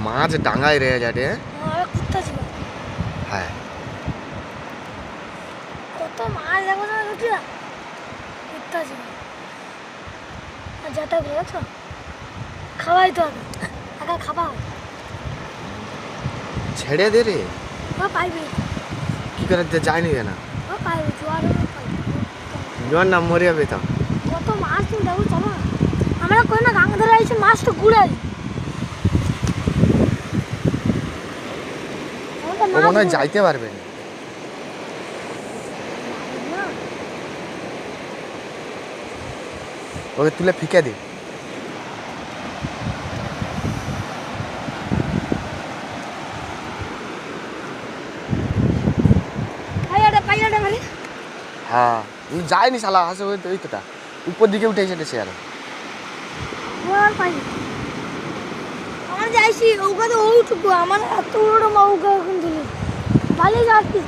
মাছ ডাঙায় রে যাটে। কুত্তা ছিল। হ্যাঁ কত মাছ দেখো না কুত্তা কুত্তা ছিল। আর যেটা বলেছো খাওয়াই তো আগে খাবা ছেড়ে দে রে। পাইবি কি করে যায়নি কেন? পাইবি জোয়ার নাম মরে যাবে তো। কত মাছ তুমি দেখো চলো না আমরা কই না গাঙ্গা ধরে আইছি মাছ তো ঘুরে ও মনে হয় যাইতে পারবে না। ওকে তুলে ফিকে দে। হ্যাঁ যায়নি শালা আসে ওই তোটা উপর দিকে উঠে এসে সে আর আমার যাইছি ওকে তো ওইটুকু আমার এত বড় মা ওকে এখন দিলি ভালোই যাচ্ছি